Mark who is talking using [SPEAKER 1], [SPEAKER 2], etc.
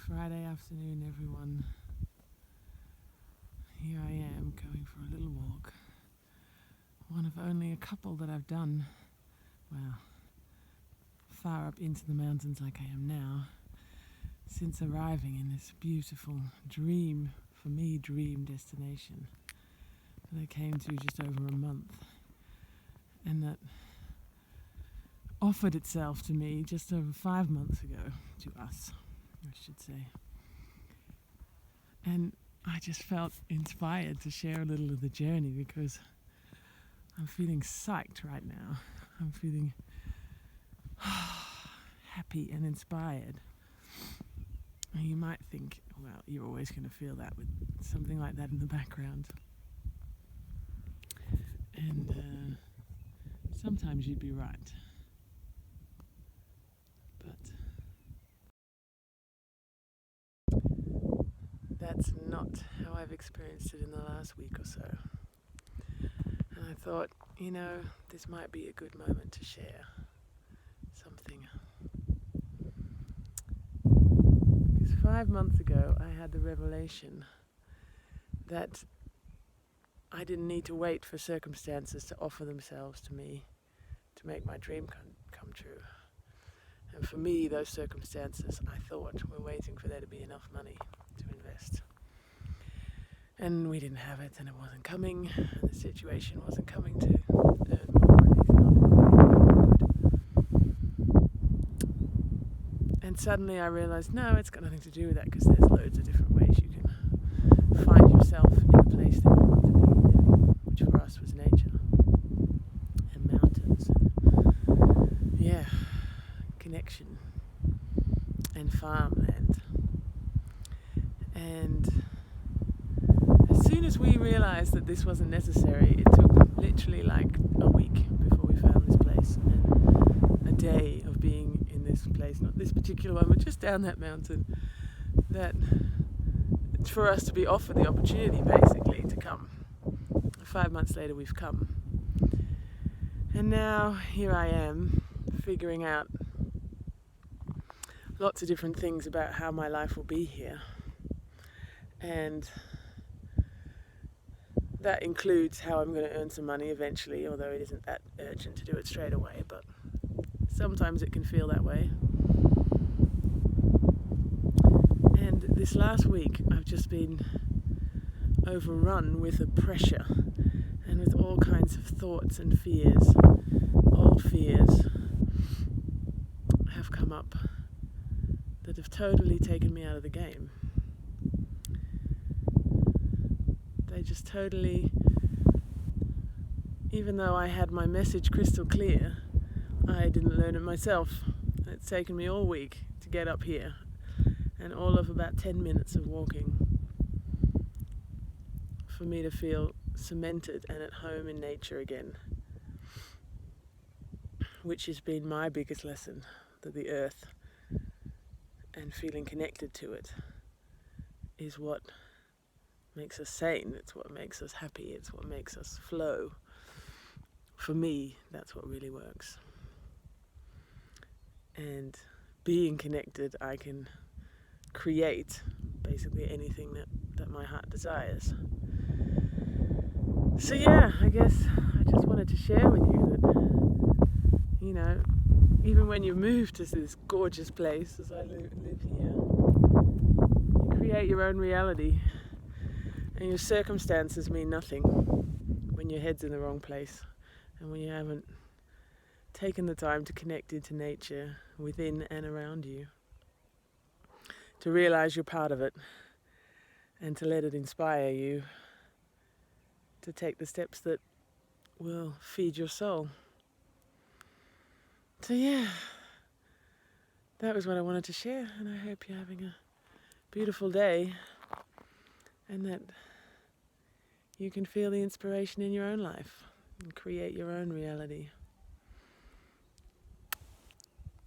[SPEAKER 1] Friday afternoon, everyone. Here I am going for a little walk. One of only a couple that I've done, well, far up into the mountains like I am now, since arriving in this beautiful dream destination that I came to just over a month, and that offered itself to me just over 5 months ago, to us, I should say. And I just felt inspired to share a little of the journey because I'm feeling psyched right now. I'm feeling happy and inspired. And you might think, well, you're always going to feel that with something like that in the background. And sometimes you'd be right. But that's not how I've experienced it in the last week or so. And I thought, this might be a good moment to share something. Because 5 months ago, I had the revelation that I didn't need to wait for circumstances to offer themselves to me to make my dream come true. And for me, those circumstances, I thought, were waiting for there to be enough money to invest. And we didn't have it, and it wasn't coming, and the situation wasn't coming to earn more, at least not in a way that I could. And suddenly I realized, no, it's got nothing to do with that, because there's loads of different ways you can find yourself in the place that you want to be, which for us was nature and mountains and connection and farmland. And as soon as we realized that this wasn't necessary, it took literally like a week before we found this place, and a day of being in this place, not this particular one, but just down that mountain, that for us to be offered the opportunity basically to come. 5 months later we've come, and now here I am figuring out lots of different things about how my life will be here, and that includes how I'm going to earn some money eventually, although it isn't that urgent to do it straight away, but sometimes it can feel that way. And this last week I've just been overrun with a pressure and with all kinds of thoughts and fears. Old fears have come up that have totally taken me out of the game. They just totally, even though I had my message crystal clear, I didn't learn it myself. It's taken me all week to get up here, and all of about 10 minutes of walking for me to feel cemented and at home in nature again, which has been my biggest lesson, that the earth and feeling connected to it is what makes us sane, it's what makes us happy, it's what makes us flow. For me, that's what really works. And being connected, I can create basically anything that my heart desires. So I guess I just wanted to share with you that, even when you move to this gorgeous place, as I live here, you create your own reality. And your circumstances mean nothing when your head's in the wrong place and when you haven't taken the time to connect into nature within and around you, to realize you're part of it and to let it inspire you to take the steps that will feed your soul. So that was what I wanted to share, and I hope you're having a beautiful day and that you can feel the inspiration in your own life and create your own reality.